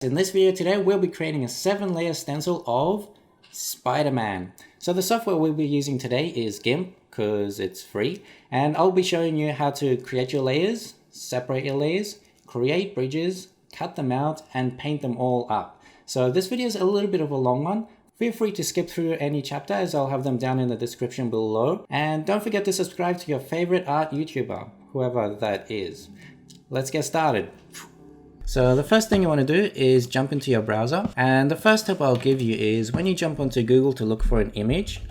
In this video today, we'll be creating a 7-layer stencil of Spider-Man. So the software we'll be using today is GIMP because it's free, and I'll be showing you how to create your layers, separate your layers, create bridges, cut them out, and paint them all up. So this video is a little bit of a long one. Feel free to skip through any chapter as I'll have them down in the description below. And don't forget to subscribe to your favorite art YouTuber, whoever that is. Let's get started. So the first thing you want to do is jump into your browser, and the first tip I'll give you is when you jump onto Google to look for an image,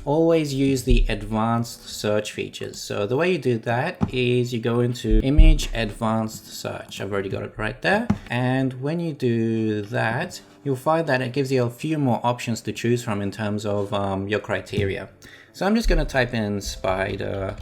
always use the advanced search features. So the way you do that is you go into image advanced search. I've already got it right there. And when you do that, you'll find that it gives you a few more options to choose from in terms of your criteria. So I'm just going to type in Spider-Man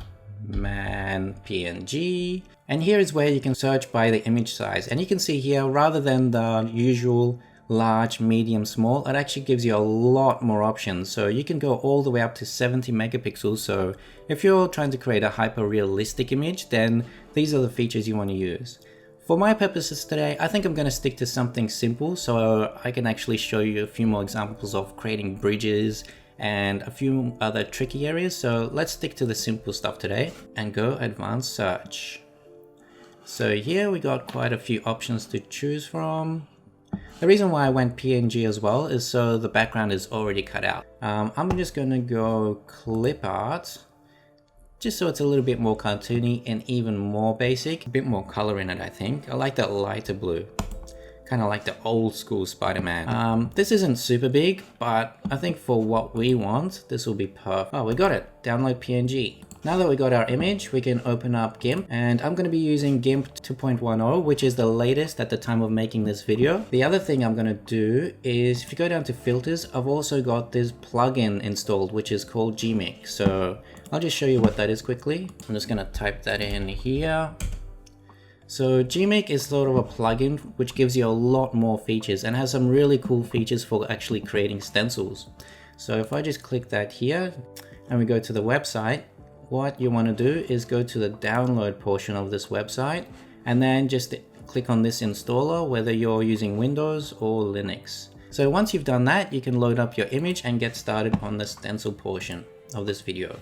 PNG, and here is where you can search by the image size. And you can see here, rather than the usual large, medium, small, it actually gives you a lot more options. So you can go all the way up to 70 megapixels. So if you're trying to create a hyper realistic image, then these are the features you want to use. For my purposes today, I think I'm going to stick to something simple so I can actually show you a few more examples of creating bridges and a few other tricky areas. So let's stick to the simple stuff today and go advanced search. So here we got quite a few options to choose from. The reason why I went PNG as well is so the background is already cut out. I'm just going to go clip art, just so it's a little bit more cartoony and even more basic. A bit more color in it, I think. I like that lighter blue. Kind of like the old school Spider-Man. This isn't super big, but I think for what we want, this will be perfect. Oh, we got it. Download PNG. Now that we got our image, we can open up GIMP, and I'm going to be using GIMP 2.10, which is the latest at the time of making this video. The other thing I'm going to do is, if you go down to filters, I've also got this plugin installed, which is called Gmik. So I'll just show you what that is quickly. I'm just going to type that in here. So Gmik is sort of a plugin which gives you a lot more features and has some really cool features for actually creating stencils. So if I just click that here and we go to the website, what you want to do is go to the download portion of this website and then just click on this installer, whether you're using Windows or Linux. So once you've done that, you can load up your image and get started on the stencil portion of this video.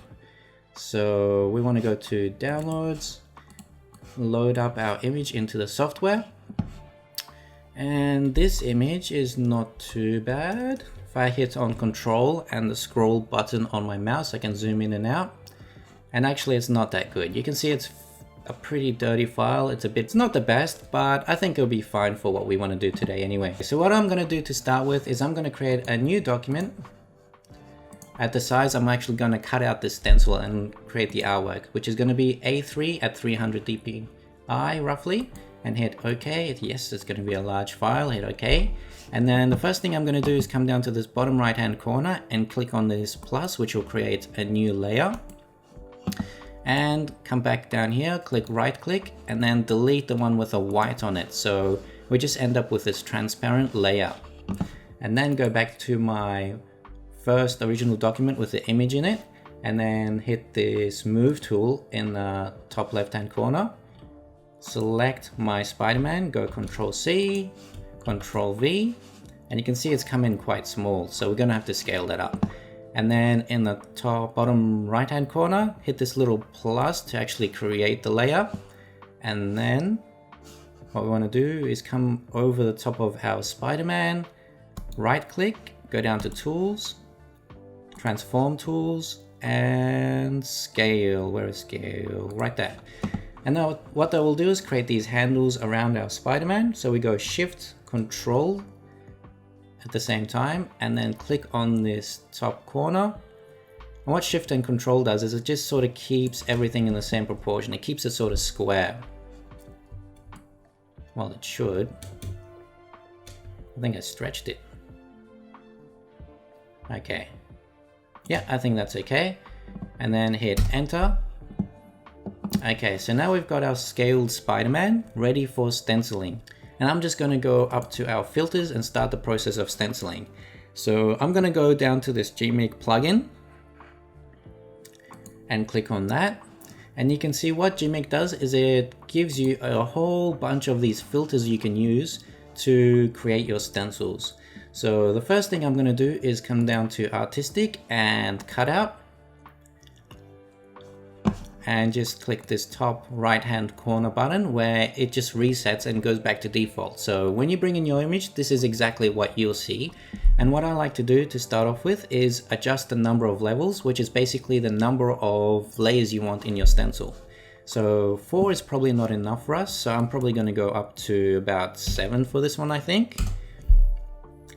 So we want to go to downloads, load up our image into the software, and this image is not too bad. If I hit on control and the scroll button on my mouse, I can zoom in and out, and actually it's not that good. You can see it's a pretty dirty file. It's not the best, but I think it'll be fine for what we want to do today anyway. So what I'm going to do to start with is I'm going to create a new document. At the size, I'm actually going to cut out this stencil and create the artwork, which is going to be A3 at 300 dpi roughly, and hit OK. Yes, it's going to be a large file, hit OK. And then the first thing I'm going to do is come down to this bottom right hand corner and click on this plus, which will create a new layer. And come back down here, click right click, and then delete the one with a white on it. So we just end up with this transparent layer. And then go back to my first original document with the image in it, and then hit this move tool in the top left hand corner. Select my Spider-Man, go Control C, Control V, and you can see it's come in quite small, so we're going to have to scale that up. And then in the top bottom right hand corner, hit this little plus to actually create the layer. And then what we want to do is come over the top of our Spider-Man, right click, go down to tools, transform tools, and scale. Where is scale? Right there. And now what that will do is create these handles around our Spider-Man. So we go Shift, Control at the same time, and then click on this top corner. And what Shift and Control does is it just sort of keeps everything in the same proportion. It keeps it sort of square. Well, it should. I think I stretched it. Okay. Yeah, I think that's okay. And then hit enter. Okay, so now we've got our scaled Spider-Man ready for stenciling. And I'm just going to go up to our filters and start the process of stenciling. So I'm going to go down to this Gmik plugin and click on that. And you can see what Gmik does is it gives you a whole bunch of these filters you can use to create your stencils. So the first thing I'm going to do is come down to artistic and cutout, and just click this top right hand corner button where it just resets and goes back to default. So when you bring in your image, this is exactly what you'll see. And what I like to do to start off with is adjust the number of levels, which is basically the number of layers you want in your stencil. So 4 is probably not enough for us, so I'm probably going to go up to about 7 for this one, I think.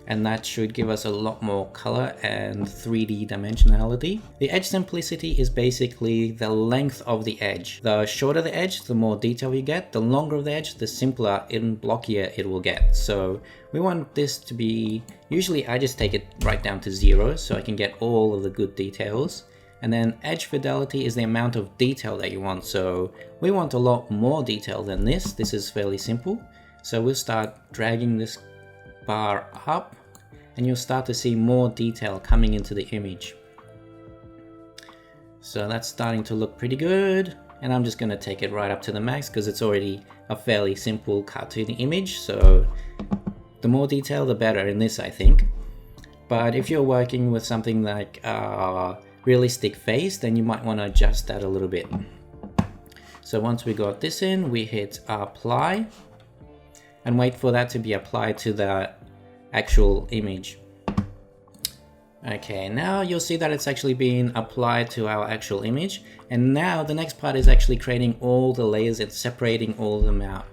And that should give us a lot more color and 3D dimensionality. The edge simplicity is basically the length of the edge. The shorter the edge, the more detail you get. The longer the edge, the simpler and blockier it will get. So we want this to be, usually I just take it right down to 0 so I can get all of the good details. And then edge fidelity is the amount of detail that you want. So we want a lot more detail than this. This is fairly simple. So we'll start dragging this bar up, and you'll start to see more detail coming into the image. So that's starting to look pretty good, and I'm just going to take it right up to the max because it's already a fairly simple cartoony image. So the more detail the better in this, I think. But if you're working with something like a realistic face, then you might want to adjust that a little bit. So once we got this in, we hit apply and wait for that to be applied to the actual image. Okay, now you'll see that it's actually been applied to our actual image, and now the next part is actually creating all the layers and separating all of them out.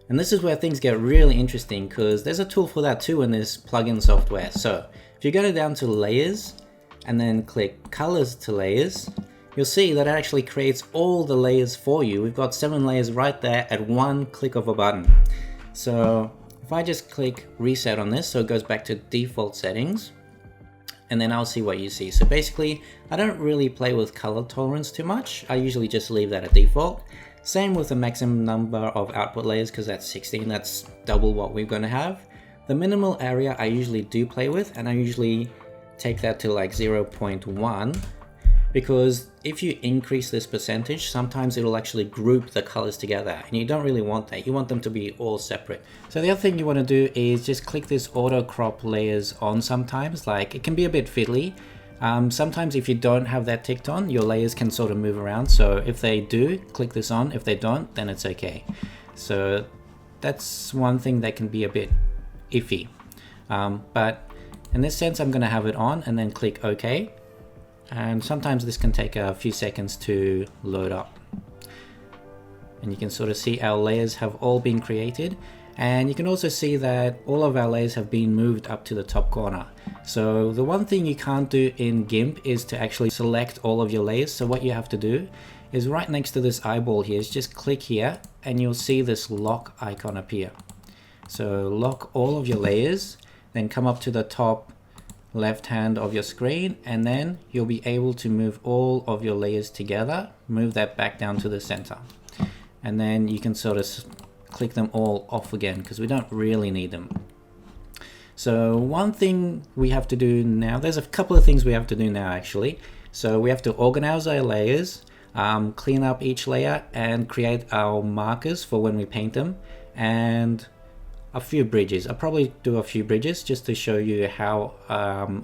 And this is where things get really interesting because there's a tool for that too in this plugin software. So if you go down to layers and then click colors to layers, you'll see that it actually creates all the layers for you. We've got 7 layers right there at one click of a button. So if I just click reset on this, so it goes back to default settings, and then I'll see what you see. So basically, I don't really play with color tolerance too much. I usually just leave that at default. Same with the maximum number of output layers, because that's 16, that's double what we're gonna have. The minimal area I usually do play with, and I usually take that to like 0.1, because if you increase this percentage, sometimes it'll actually group the colors together, and you don't really want that. You want them to be all separate. So the other thing you want to do is just click this auto crop layers on sometimes. Like, it can be a bit fiddly. Sometimes if you don't have that ticked on, your layers can sort of move around. So if they do, click this on. If they don't, then it's okay. So that's one thing that can be a bit iffy. But in this sense, I'm going to have it on and then click OK. And sometimes this can take a few seconds to load up. And you can sort of see our layers have all been created. And you can also see that all of our layers have been moved up to the top corner. So the one thing you can't do in GIMP is to actually select all of your layers. So what you have to do is right next to this eyeball here is just click here and you'll see this lock icon appear. So lock all of your layers, then come up to the top left hand of your screen, and then you'll be able to move all of your layers together, move that back down to the center, and then you can sort of click them all off again because we don't really need them. So one thing we have to do now, there's a couple of things we have to do now actually. So we have to organize our layers, clean up each layer, and create our markers for when we paint them, and a few bridges. I'll probably do a few bridges just to show you how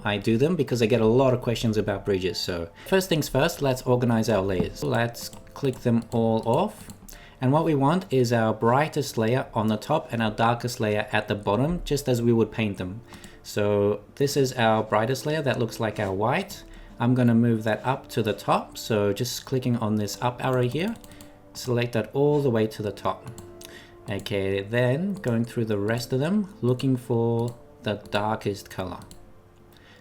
I do them, because I get a lot of questions about bridges. So first things first, let's organize our layers. Let's click them all off. And what we want is our brightest layer on the top and our darkest layer at the bottom, just as we would paint them. So this is our brightest layer that looks like our white. I'm going to move that up to the top. So just clicking on this up arrow here, select that all the way to the top. Okay, then going through the rest of them, looking for the darkest color.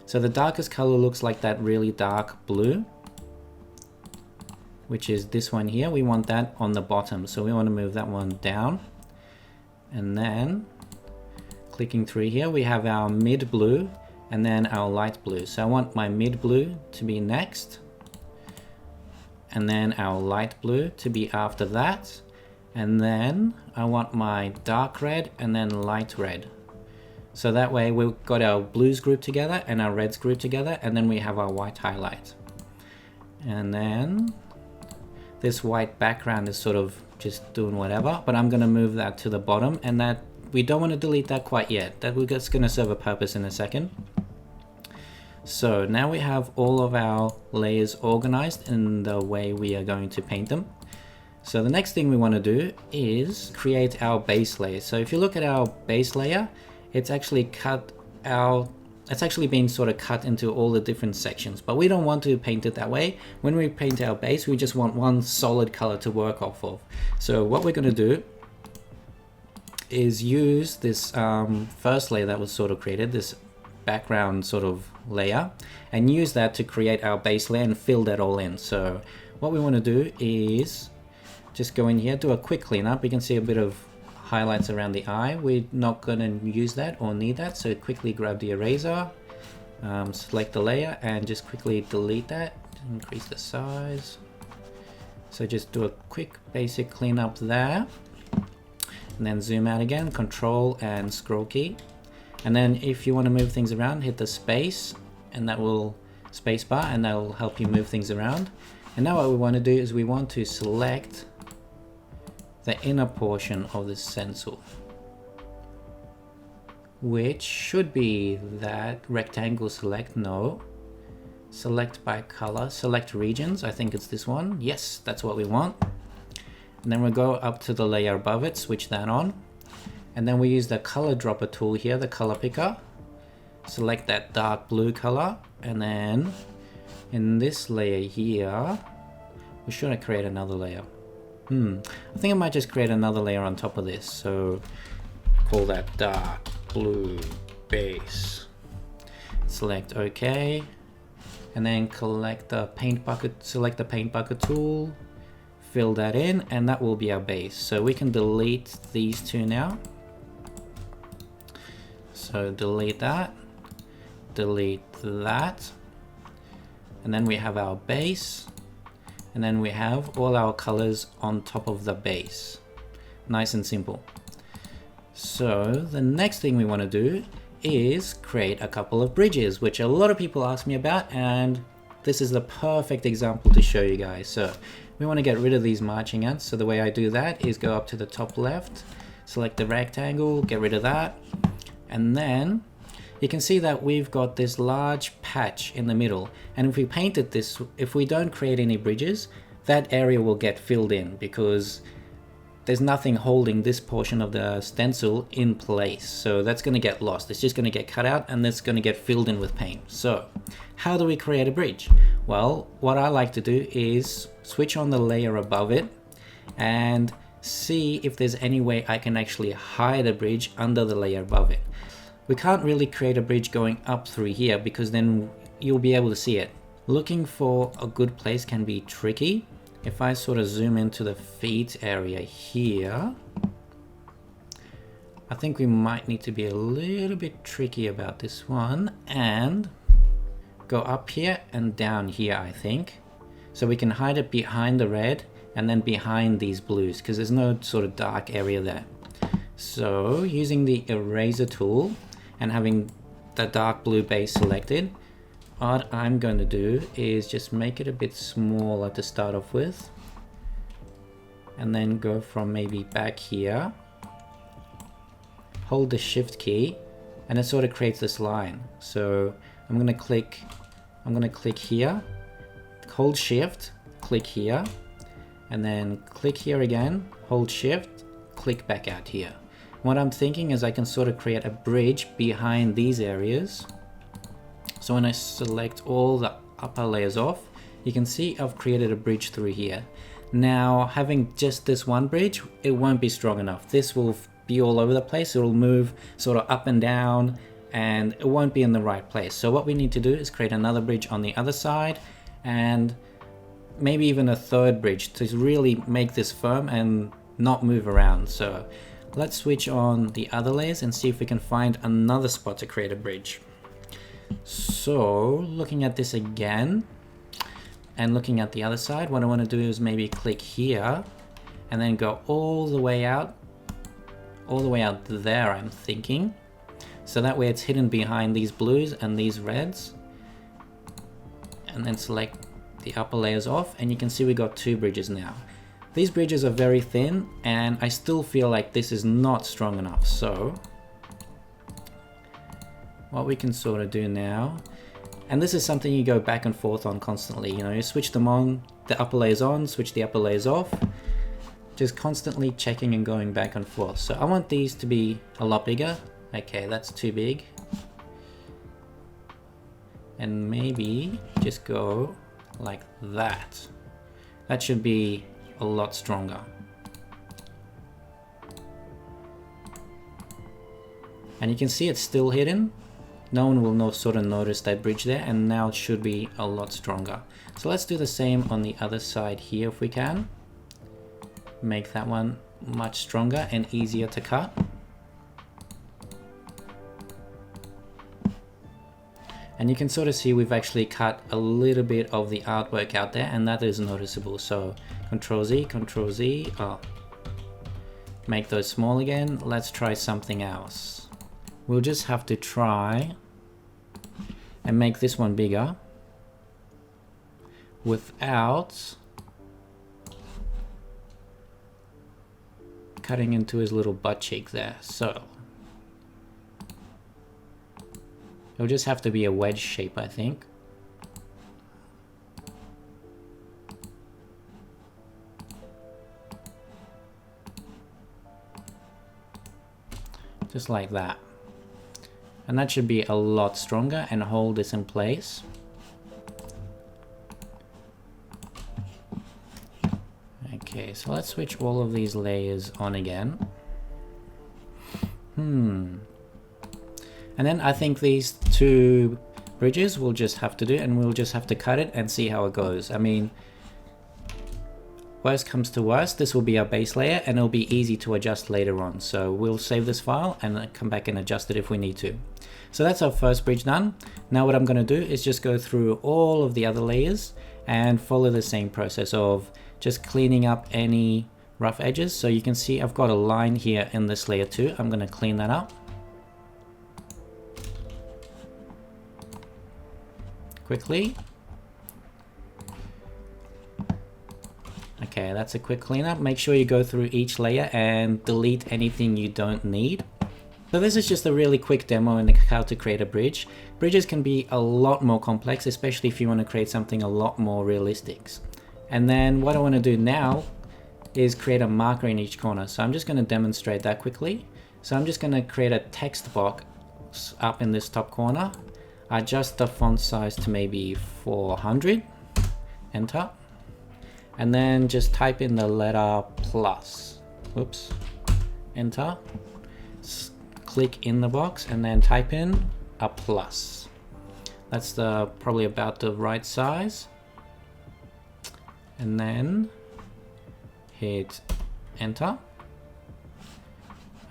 So the darkest color looks like that really dark blue, which is this one here. We want that on the bottom, so we want to move that one down. And then clicking through here, we have our mid blue and then our light blue. So I want my mid blue to be next, and then our light blue to be after that. And then I want my dark red and then light red. So that way we've got our blues grouped together and our reds grouped together, and then we have our white highlight. And then this white background is sort of just doing whatever, but I'm gonna move that to the bottom, and that we don't want to delete that quite yet. That's going to serve a purpose in a second. So now we have all of our layers organized in the way we are going to paint them. So the next thing we want to do is create our base layer. So if you look at our base layer, it's actually been sort of cut into all the different sections, but we don't want to paint it that way. When we paint our base, we just want one solid color to work off of. So what we're going to do is use this first layer that was sort of created, this background sort of layer, and use that to create our base layer and fill that all in. So what we want to do is just go in here, do a quick cleanup. You can see a bit of highlights around the eye. We're not going to use that or need that, so quickly grab the eraser, select the layer, and just quickly delete that, increase the size. So just do a quick basic cleanup there, and then zoom out again, control and scroll key. And then if you want to move things around, hit the space, and that will spacebar, and that will help you move things around. And now what we want to do is we want to select the inner portion of the stencil, which should be that rectangle select. No, select by color, select regions. I think it's this one. Yes, that's what we want. And then we'll go up to the layer above it, switch that on. And then we use the color dropper tool here, the color picker. Select that dark blue color, and then in this layer here, we should create another layer. I think I might just create another layer on top of this. So call that dark blue base. Select OK, and then select the paint bucket tool, fill that in, and that will be our base. So we can delete these two now. So delete that, and then we have our base, and then we have all our colors on top of the base. Nice and simple. So the next thing we want to do is create a couple of bridges, which a lot of people ask me about, and this is the perfect example to show you guys. So we want to get rid of these marching ants. So the way I do that is go up to the top left, select the rectangle, get rid of that. And then you can see that we've got this large patch in the middle. And if we painted this, if we don't create any bridges, that area will get filled in because there's nothing holding this portion of the stencil in place. So that's going to get lost. It's just going to get cut out and it's going to get filled in with paint. So how do we create a bridge? Well, what I like to do is switch on the layer above it and see if there's any way I can actually hide a bridge under the layer above it. We can't really create a bridge going up through here because then you'll be able to see it. Looking for a good place can be tricky. If I sort of zoom into the feet area here, I think we might need to be a little bit tricky about this one and go up here and down here, I think. So we can hide it behind the red and then behind these blues because there's no sort of dark area there. So using the eraser tool and having the dark blue base selected, what I'm going to do is just make it a bit smaller to start off with, and then go from maybe back here, hold the shift key, and it sort of creates this line. So I'm going to click here, hold shift, click here, and then click here again, hold shift, click back out here. What I'm thinking is I can sort of create a bridge behind these areas. So when I select all the upper layers off, you can see I've created a bridge through here. Now, having just this one bridge, it won't be strong enough. This will be all over the place. It'll move sort of up and down, and it won't be in the right place. So what we need to do is create another bridge on the other side, and maybe even a third bridge to really make this firm and not move around. So let's switch on the other layers and see if we can find another spot to create a bridge. So looking at this again and looking at the other side, what I want to do is maybe click here and then go all the way out there, I'm thinking. So that way it's hidden behind these blues and these reds. And then select the upper layers off, and you can see we got two bridges now. These bridges are very thin and I still feel like this is not strong enough. So what we can sort of do now, and this is something you go back and forth on constantly, you know, you switch them on, the upper layers on, switch the upper layers off, just constantly checking and going back and forth. So I want these to be a lot bigger. Okay, that's too big. And maybe just go like that. That should be a lot stronger. And you can see it's still hidden. No one will sort of notice that bridge there, and now it should be a lot stronger. So let's do the same on the other side here if we can. Make that one much stronger and easier to cut. And you can sort of see we've actually cut a little bit of the artwork out there, and that is noticeable. So Control Z, oh, make those small again. Let's try something else. We'll just have to try and make this one bigger without cutting into his little butt cheek there. So it'll just have to be a wedge shape, I think. Just like that. And that should be a lot stronger and hold this in place. Okay, so let's switch all of these layers on again. And then I think these two bridges we'll just have to do, and we'll just have to cut it and see how it goes. I mean, worst comes to worst, this will be our base layer and it'll be easy to adjust later on. So we'll save this file and come back and adjust it if we need to. So that's our first bridge done. Now what I'm going to do is just go through all of the other layers and follow the same process of just cleaning up any rough edges. So you can see I've got a line here in this layer too. I'm going to clean that up quickly. Okay, that's a quick cleanup. Make sure you go through each layer and delete anything you don't need. So this is just a really quick demo in how to create a bridge. Bridges can be a lot more complex, especially if you want to create something a lot more realistic. And then what I want to do now is create a marker in each corner. So I'm just going to demonstrate that quickly. So I'm just going to create a text box up in this top corner. Adjust the font size to maybe 400. Enter. And then just type in the letter plus. Oops. Enter. Click in the box and then type in a plus. That's probably about the right size. And then hit enter.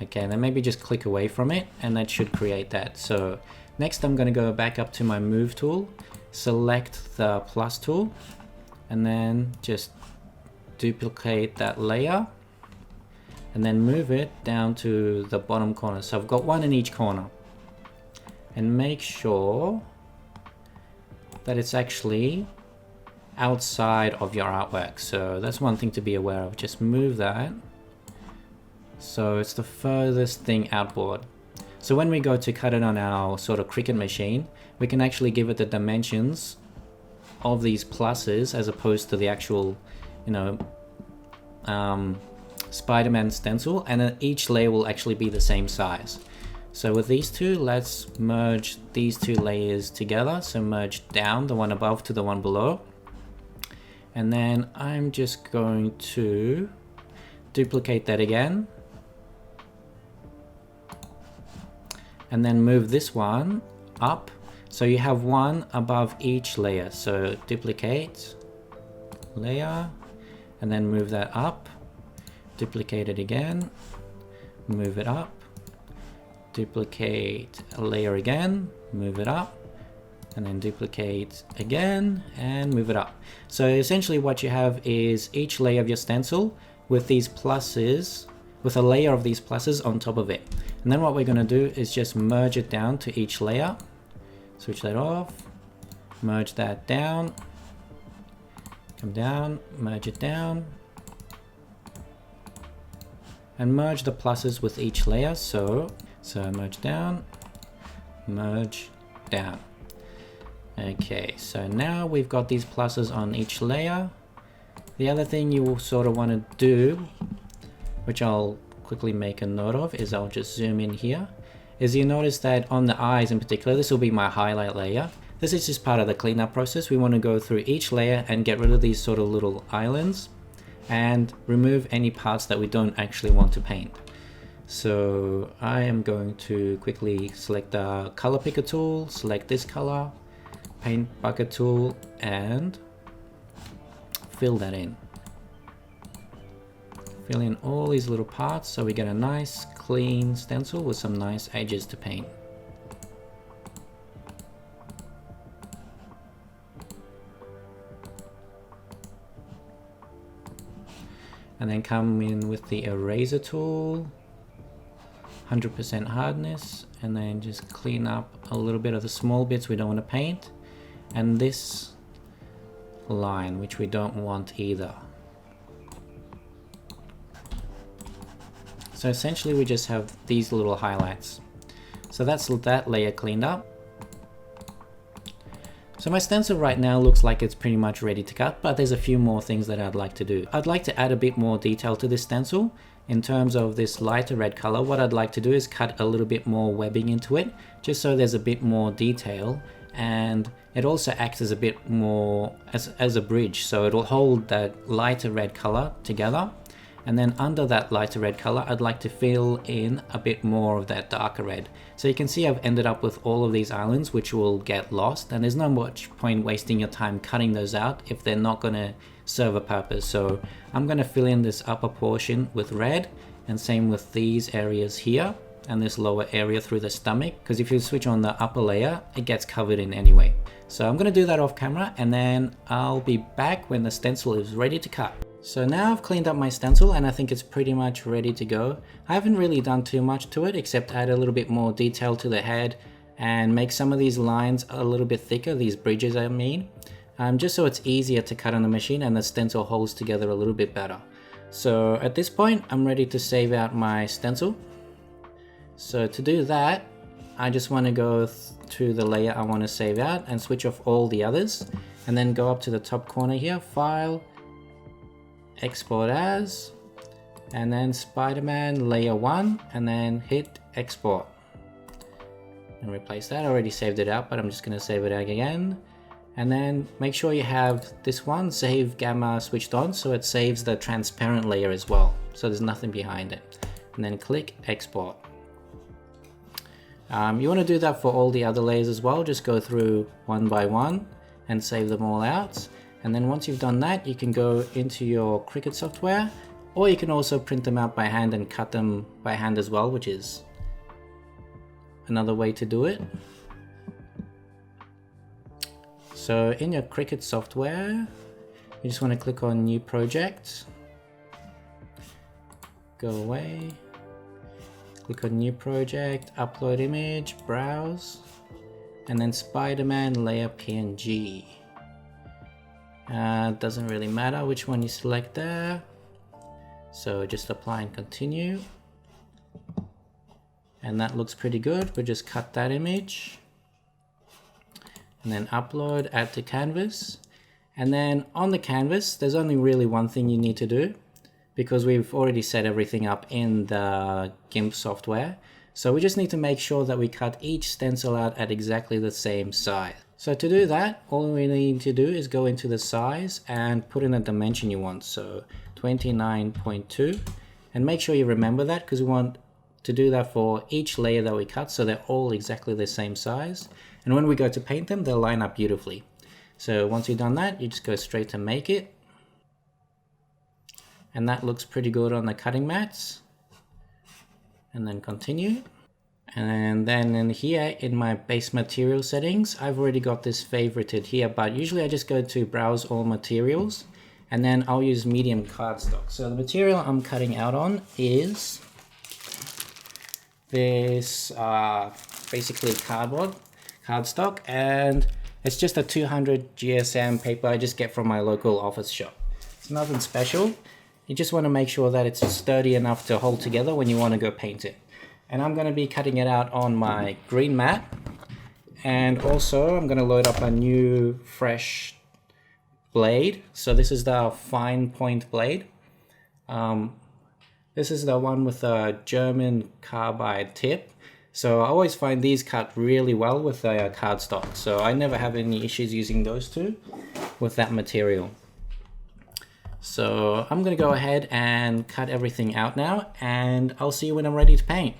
Okay, then maybe just click away from it and that should create that. So next I'm going to go back up to my move tool, select the plus tool, and then just duplicate that layer and then move it down to the bottom corner. So I've got one in each corner, and make sure that it's actually outside of your artwork. So that's one thing to be aware of. Just move that so it's the furthest thing outboard. So when we go to cut it on our sort of Cricut machine, we can actually give it the dimensions of these pluses as opposed to the actual, you know, Spider-Man stencil, and then each layer will actually be the same size. So with these two, let's merge these two layers together. So merge down the one above to the one below. And then I'm just going to duplicate that again. And then move this one up. So you have one above each layer. So duplicate, layer, and then move that up. Duplicate it again, move it up, duplicate a layer again, move it up, and then duplicate again and move it up. So essentially what you have is each layer of your stencil with these pluses, with a layer of these pluses on top of it. And then what we're going to do is just merge it down to each layer. Switch that off, merge that down, come down, merge it down, and merge the pluses with each layer. So merge down, merge down. Okay, so now we've got these pluses on each layer. The other thing you will sort of want to do, which I'll quickly make a note of, is I'll just zoom in here, is you notice that on the eyes in particular, this will be my highlight layer. This is just part of the cleanup process. We want to go through each layer and get rid of these sort of little islands and remove any parts that we don't actually want to paint. So I am going to quickly select the color picker tool, select this color, paint bucket tool, and fill that in. Fill in all these little parts so we get a nice clean stencil with some nice edges to paint. And then come in with the eraser tool, 100% hardness, and then just clean up a little bit of the small bits we don't want to paint, and this line which we don't want either. So essentially we just have these little highlights. So that's that layer cleaned up. So my stencil right now looks like it's pretty much ready to cut, but there's a few more things that I'd like to do. I'd like to add a bit more detail to this stencil. In terms of this lighter red color, what I'd like to do is cut a little bit more webbing into it, just so there's a bit more detail, and it also acts as a bit more as a bridge, so it'll hold that lighter red color together. And then under that lighter red color, I'd like to fill in a bit more of that darker red. So you can see I've ended up with all of these islands which will get lost, and there's no much point wasting your time cutting those out if they're not going to serve a purpose. So I'm going to fill in this upper portion with red, and same with these areas here and this lower area through the stomach, because if you switch on the upper layer, it gets covered in anyway. So I'm going to do that off camera, and then I'll be back when the stencil is ready to cut. So now I've cleaned up my stencil and I think it's pretty much ready to go. I haven't really done too much to it except add a little bit more detail to the head and make some of these lines a little bit thicker, these bridges I mean, just so it's easier to cut on the machine and the stencil holds together a little bit better. So at this point I'm ready to save out my stencil. So to do that, I just want to go to the layer I want to save out and switch off all the others, and then go up to the top corner here, File, Export As, and then Spider-Man Layer 1, and then hit Export. And replace that. I already saved it out, but I'm just going to save it out again. And then make sure you have this one, Save Gamma, switched on, so it saves the transparent layer as well, so there's nothing behind it. And then click Export. You want to do that for all the other layers as well, just go through one by one and save them all out. And then once you've done that, you can go into your Cricut software, or you can also print them out by hand and cut them by hand as well, which is another way to do it. So in your Cricut software, you just want to click on New Project, go away, click on New Project, Upload Image, Browse, and then Spider-Man Layer PNG. Doesn't really matter which one you select there, so just apply and continue, and that looks pretty good. We'll just cut that image and then upload, add to canvas, and then on the canvas there's only really one thing you need to do, because we've already set everything up in the GIMP software. So we just need to make sure that we cut each stencil out at exactly the same size. So to do that, all we need to do is go into the size and put in a dimension you want, so 29.2, and make sure you remember that, because we want to do that for each layer that we cut so they're all exactly the same size, and when we go to paint them they'll line up beautifully. So once you've done that, you just go straight to Make It, and that looks pretty good on the cutting mats, and then continue. And then in here in my base material settings, I've already got this favorited here, but usually I just go to Browse All Materials, and then I'll use medium cardstock. So the material I'm cutting out on is this basically cardstock, and it's just a 200 GSM paper I just get from my local office shop. It's nothing special. You just want to make sure that it's sturdy enough to hold together when you want to go paint it. And I'm going to be cutting it out on my green mat. And also I'm going to load up a new fresh blade. So this is the fine point blade. This is the one with a German carbide tip. So I always find these cut really well with the cardstock. So I never have any issues using those two with that material. So I'm gonna go ahead and cut everything out now, and I'll see you when I'm ready to paint.